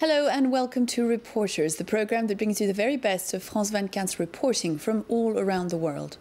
Hello and welcome to Reporters, the programme that brings you the very best of France 24's reporting from all around the world.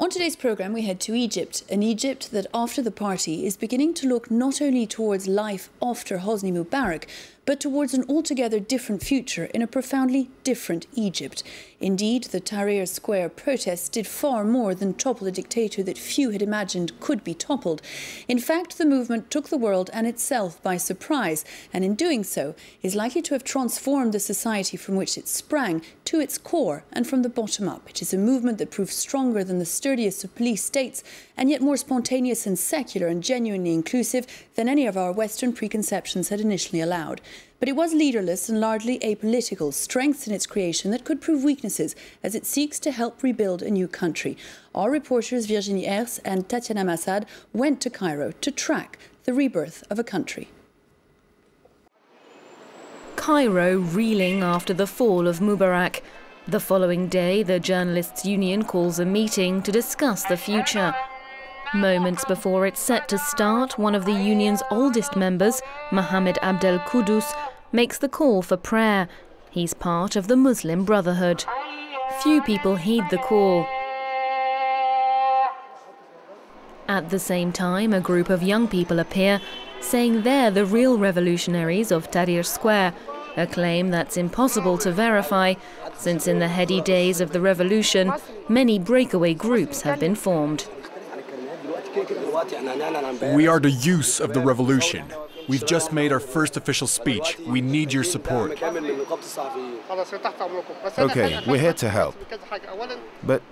On today's programme we head to Egypt, an Egypt that after the party is beginning to look not only towards life after Hosni Mubarak, but towards an altogether different future in a profoundly different Egypt. Indeed, the Tahrir Square protests did far more than topple a dictator that few had imagined could be toppled. In fact, the movement took the world and itself by surprise, and in doing so is likely to have transformed the society from which it sprang to its core and from the bottom up. It is a movement that proved stronger than the sturdiest of police states, and yet more spontaneous and secular and genuinely inclusive than any of our Western preconceptions had initially allowed. But it was leaderless and largely apolitical, strengths in its creation that could prove weaknesses as it seeks to help rebuild a new country. Our reporters Virginie Hers and Tatiana Massad went to Cairo to track the rebirth of a country. Cairo reeling after the fall of Mubarak. The following day, the Journalists' Union calls a meeting to discuss the future. Moments before it's set to start, one of the union's oldest members, Mohammed Abdel Kudus, makes the call for prayer. He's part of the Muslim Brotherhood. Few people heed the call. At the same time, a group of young people appear, saying they're the real revolutionaries of Tahrir Square, a claim that's impossible to verify, since in the heady days of the revolution, many breakaway groups have been formed. We are the youth of the revolution. We've just made our first official speech. We need your support. Okay, we're here to help. But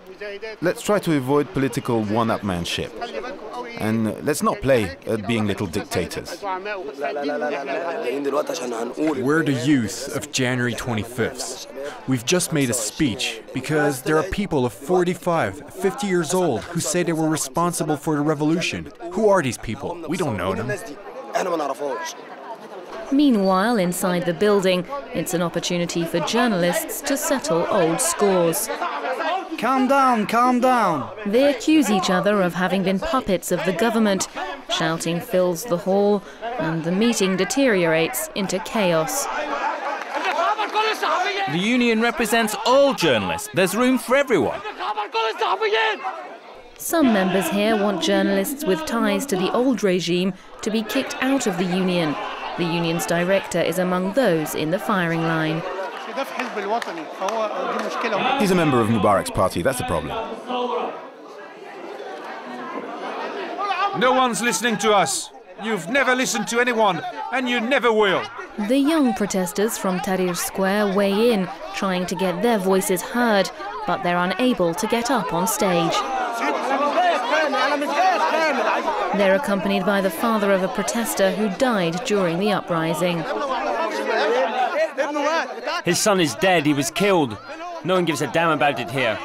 let's try to avoid political one-upmanship. And let's not play at being little dictators. We're the youth of January 25th. We've just made a speech because there are people of 45, 50 years old who say they were responsible for the revolution. Who are these people? We don't know them. Meanwhile, inside the building, it's an opportunity for journalists to settle old scores. Calm down, calm down. They accuse each other of having been puppets of the government. Shouting fills the hall, and the meeting deteriorates into chaos. The union represents all journalists. There's room for everyone. Some members here want journalists with ties to the old regime to be kicked out of the union. The union's director is among those in the firing line. He's a member of Mubarak's party, that's the problem. No one's listening to us. You've never listened to anyone, and you never will. The young protesters from Tahrir Square weigh in, trying to get their voices heard, but they're unable to get up on stage. They're accompanied by the father of a protester who died during the uprising. His son is dead. He was killed. No one gives a damn about it here.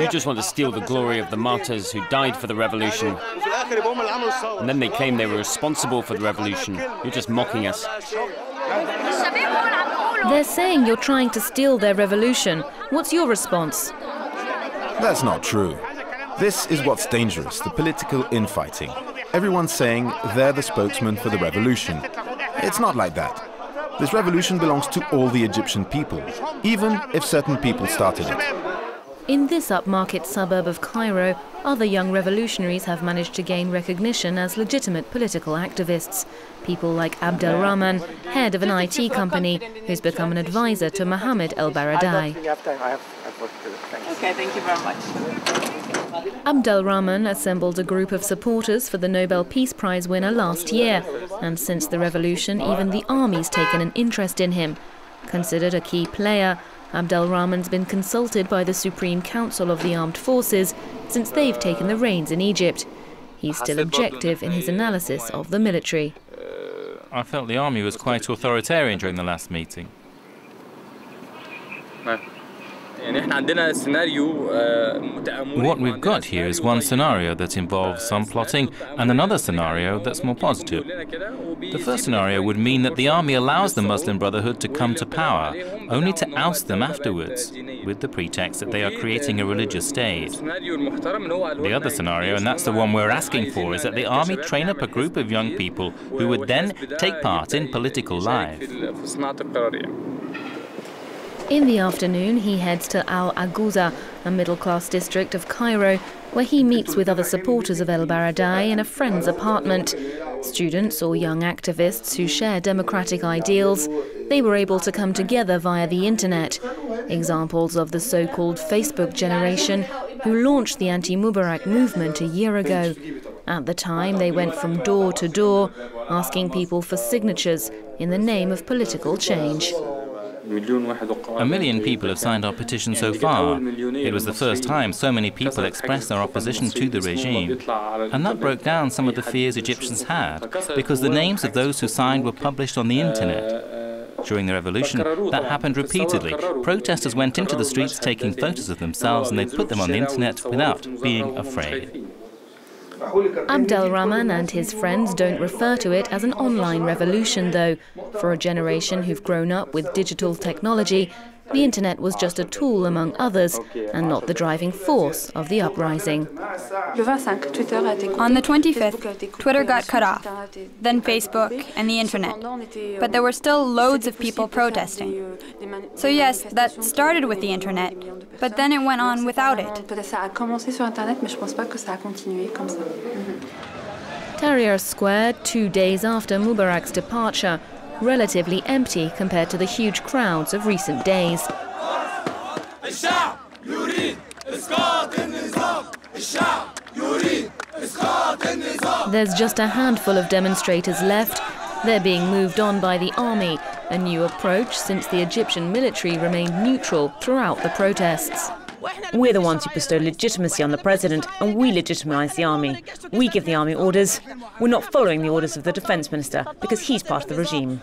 You just want to steal the glory of the martyrs who died for the revolution. And then they claim they were responsible for the revolution. You're just mocking us. They're saying you're trying to steal their revolution. What's your response? That's not true. This is what's dangerous, the political infighting. Everyone's saying they're the spokesman for the revolution. It's not like that. This revolution belongs to all the Egyptian people, even if certain people started it. In this upmarket suburb of Cairo, other young revolutionaries have managed to gain recognition as legitimate political activists. People like Abdel Rahman, head of an IT company, who's become an advisor to Mohammed El Baradei. Okay, thank you very much. Abdel Rahman assembled a group of supporters for the Nobel Peace Prize winner last year, and since the revolution, even the army's taken an interest in him. Considered a key player, Abdel Rahman's been consulted by the Supreme Council of the Armed Forces since they've taken the reins in Egypt. He's still objective in his analysis of the military. I felt the army was quite authoritarian during the last meeting. What we've got here is one scenario that involves some plotting and another scenario that's more positive. The first scenario would mean that the army allows the Muslim Brotherhood to come to power, only to oust them afterwards, with the pretext that they are creating a religious state. The other scenario, and that's the one we're asking for, is that the army train up a group of young people who would then take part in political life. In the afternoon, he heads to Al Aghouza, a middle-class district of Cairo, where he meets with other supporters of El Baradei in a friend's apartment. Students or young activists who share democratic ideals, they were able to come together via the internet. Examples of the so-called Facebook generation who launched the anti-Mubarak movement a year ago. At the time, they went from door to door, asking people for signatures in the name of political change. 1 million people have signed our petition so far. It was the first time so many people expressed their opposition to the regime. And that broke down some of the fears Egyptians had, because the names of those who signed were published on the internet. During the revolution, that happened repeatedly. Protesters went into the streets taking photos of themselves and they put them on the internet without being afraid. Abdel Rahman and his friends don't refer to it as an online revolution, though. For a generation who've grown up with digital technology, the internet was just a tool among others and not the driving force of the uprising. On the 25th, Twitter got cut off, then Facebook and the internet. But there were still loads of people protesting. So yes, that started with the internet, but then it went on without it. Tahrir Square, 2 days after Mubarak's departure, relatively empty compared to the huge crowds of recent days. There's just a handful of demonstrators left. They're being moved on by the army, a new approach since the Egyptian military remained neutral throughout the protests. We're the ones who bestow legitimacy on the president, and we legitimize the army. We give the army orders. We're not following the orders of the defense minister, because he's part of the regime.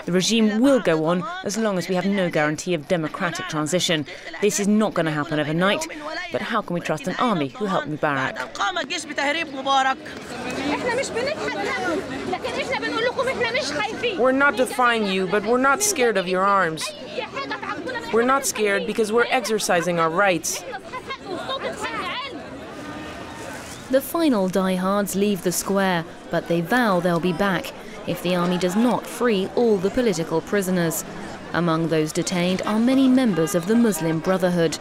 The regime will go on as long as we have no guarantee of democratic transition. This is not going to happen overnight, but how can we trust an army who helped Mubarak? We're not defying you, but we're not scared of your arms. We're not scared because we're exercising our rights. The final diehards leave the square, but they vow they'll be back if the army does not free all the political prisoners. Among those detained are many members of the Muslim Brotherhood.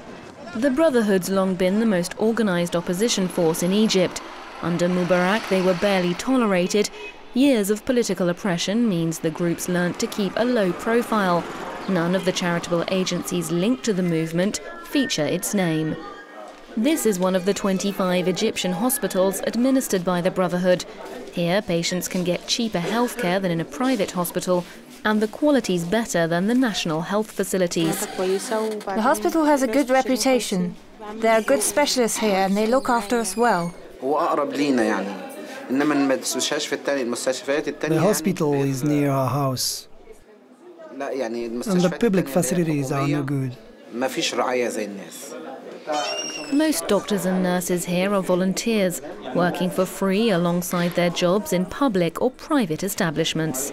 The Brotherhood's long been the most organized opposition force in Egypt. Under Mubarak, they were barely tolerated. Years of political oppression means the groups learnt to keep a low profile. None of the charitable agencies linked to the movement feature its name. This is one of the 25 Egyptian hospitals administered by the Brotherhood. Here, patients can get cheaper healthcare than in a private hospital, and the quality's better than the national health facilities. The hospital has a good reputation. There are good specialists here and they look after us well. The hospital is near our house, and the public facilities are no good. Most doctors and nurses here are volunteers, working for free alongside their jobs in public or private establishments.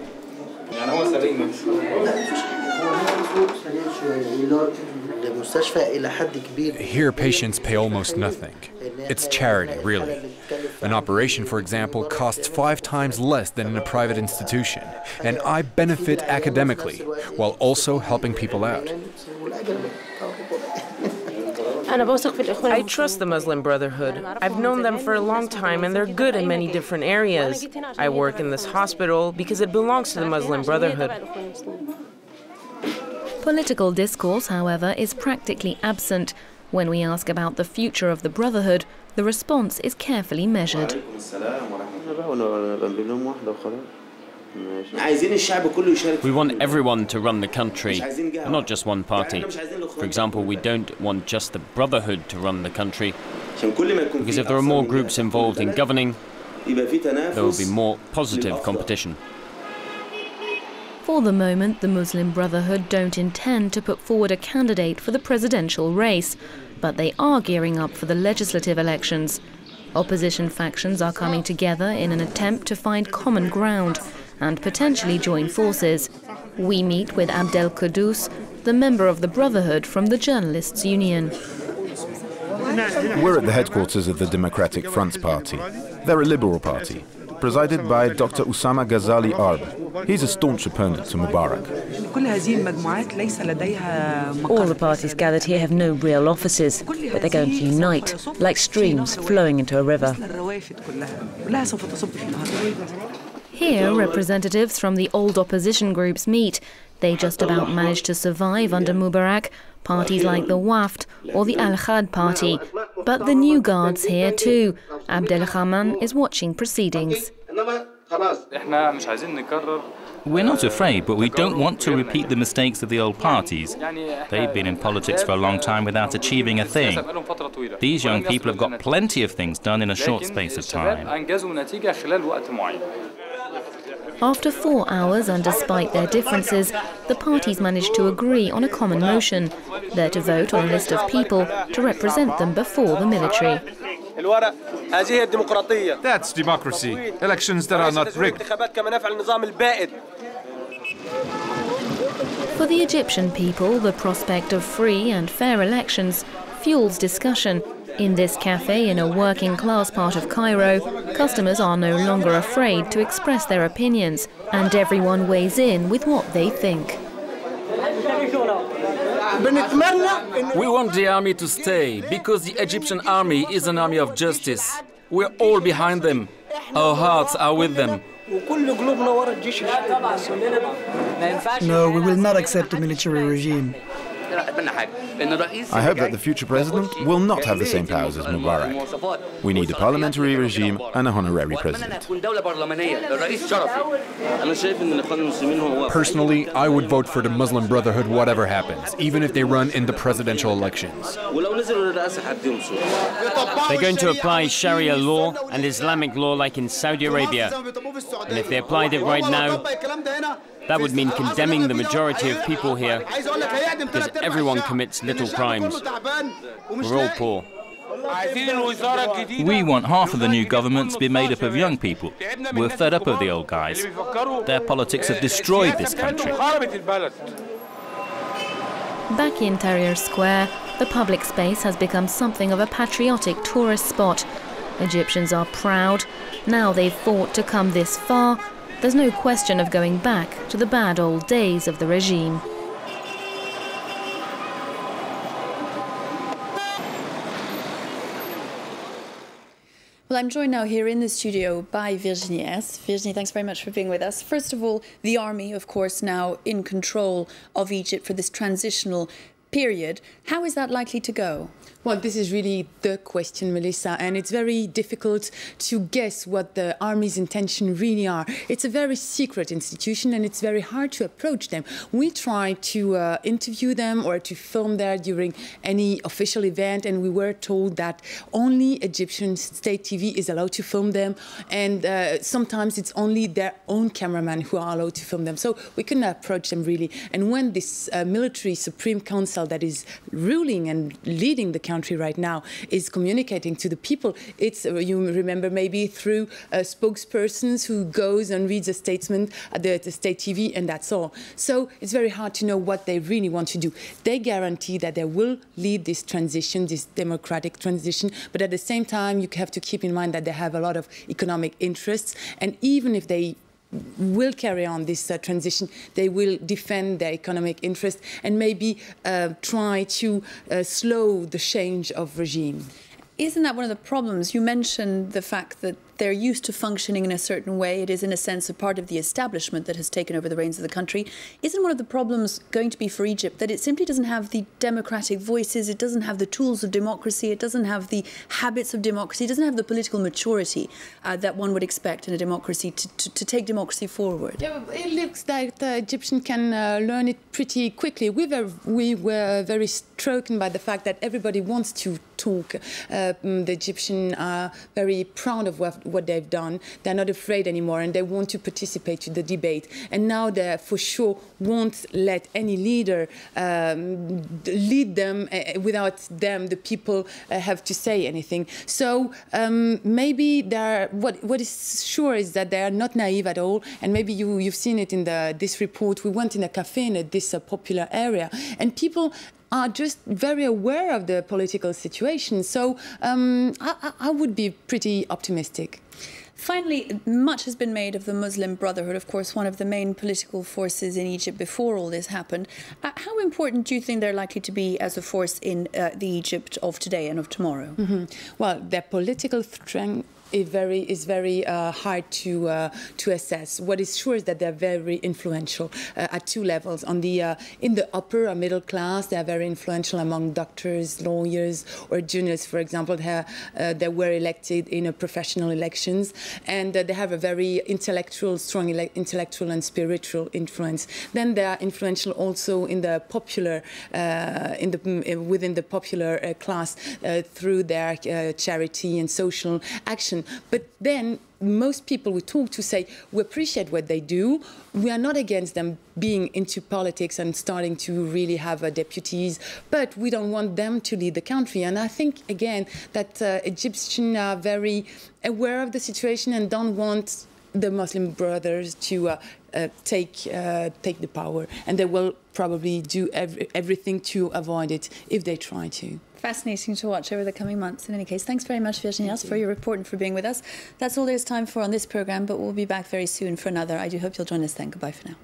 Here, patients pay almost nothing. It's charity, really. An operation, for example, costs 5 times less than in a private institution, and I benefit academically, while also helping people out. I trust the Muslim Brotherhood. I've known them for a long time and they're good in many different areas. I work in this hospital because it belongs to the Muslim Brotherhood. Political discourse, however, is practically absent. When we ask about the future of the Brotherhood, the response is carefully measured. We want everyone to run the country, and not just one party. For example, we don't want just the Brotherhood to run the country, because if there are more groups involved in governing, there will be more positive competition. For the moment, the Muslim Brotherhood don't intend to put forward a candidate for the presidential race, but they are gearing up for the legislative elections. Opposition factions are coming together in an attempt to find common ground and potentially join forces. We meet with Abdel Kudus, the member of the Brotherhood from the Journalists' Union. We're at the headquarters of the Democratic Front's party. They're a liberal party, presided by Dr. Oussama Ghazali Arb. He's a staunch opponent to Mubarak. All the parties gathered here have no real offices, but they're going to unite, like streams flowing into a river. Here, representatives from the old opposition groups meet. They just about managed to survive under Mubarak, parties like the Waft or the Al-Khad party. But the new guard's here too. Abdelrahman is watching proceedings. We're not afraid, but we don't want to repeat the mistakes of the old parties. They've been in politics for a long time without achieving a thing. These young people have got plenty of things done in a short space of time. After 4 hours, and despite their differences, the parties managed to agree on a common motion. They're to vote on a list of people to represent them before the military. That's democracy. Elections that are not rigged. For the Egyptian people, the prospect of free and fair elections fuels discussion. In this cafe in a working-class part of Cairo, customers are no longer afraid to express their opinions, and everyone weighs in with what they think. We want the army to stay, because the Egyptian army is an army of justice. We're all behind them. Our hearts are with them. No, we will not accept a military regime. I hope that the future president will not have the same powers as Mubarak. We need a parliamentary regime and a honorary president. Personally, I would vote for the Muslim Brotherhood whatever happens, even if they run in the presidential elections. They're going to apply Sharia law and Islamic law like in Saudi Arabia. And if they applied it right now, that would mean condemning the majority of people here, because everyone commits little crimes. We're all poor. We want half of the new government to be made up of young people. We're fed up of the old guys. Their politics have destroyed this country. Back in Tahrir Square, the public space has become something of a patriotic tourist spot. Egyptians are proud. Now they've fought to come this far. There's no question of going back to the bad old days of the regime. Well, I'm joined now here in the studio by Virginie S. Virginie, thanks very much for being with us. First of all, the army, of course, now in control of Egypt for this transitional period. How is that likely to go? Well, this is really the question, Melissa, and it's very difficult to guess what the army's intentions really are. It's a very secret institution, and it's very hard to approach them. We tried to interview them or to film there during any official event, and we were told that only Egyptian state TV is allowed to film them, and sometimes it's only their own cameraman who are allowed to film them. So we couldn't approach them really. And when this military Supreme Council that is ruling and leading the country right now is communicating to the people, it's, you remember, maybe through spokespersons who goes and reads a statement at the state TV, and that's all. So it's very hard to know what they really want to do. They guarantee that they will lead this transition, this democratic transition, but at the same time you have to keep in mind that they have a lot of economic interests, and even if they will carry on this transition, they will defend their economic interest and maybe try to slow the change of regime. Isn't that one of the problems? You mentioned the fact that they're used to functioning in a certain way. It is, in a sense, a part of the establishment that has taken over the reins of the country. Isn't one of the problems going to be for Egypt that it simply doesn't have the democratic voices, it doesn't have the tools of democracy, it doesn't have the habits of democracy, it doesn't have the political maturity that one would expect in a democracy to take democracy forward? Yeah, it looks like the Egyptians can learn it pretty quickly. We were very struck by the fact that everybody wants to talk. The Egyptians are very proud of what they've done. They're not afraid anymore, and they want to participate in the debate. And now they, for sure, won't let any leader lead them. Without them, the people have to say anything. So maybe what is sure is that they are not naive at all. And maybe you've seen it in this report. We went in a cafe in this popular area, and people are just very aware of the political situation. So I would be pretty optimistic. Finally, much has been made of the Muslim Brotherhood, of course, one of the main political forces in Egypt before all this happened. How important do you think they're likely to be as a force in the Egypt of today and of tomorrow? Mm-hmm. Well, their political strength is very hard to assess. What is sure is that they're very influential at two levels. On the in the upper or middle class, they are very influential among doctors, lawyers, or journalists. For example, they were elected in professional elections, and they have a very strong intellectual and spiritual influence. Then they are influential also in the popular, within the popular class through their charity and social action. But then most people we talk to say, we appreciate what they do. We are not against them being into politics and starting to really have deputies, but we don't want them to lead the country. And I think, again, that Egyptians are very aware of the situation and don't want the Muslim Brothers to take the power. And they will probably do everything to avoid it if they try to. Fascinating to watch over the coming months. In any case, thanks very much, Virginie, for your report and for being with us. That's all there's time for on this programme, but we'll be back very soon for another. I do hope you'll join us then. Goodbye for now.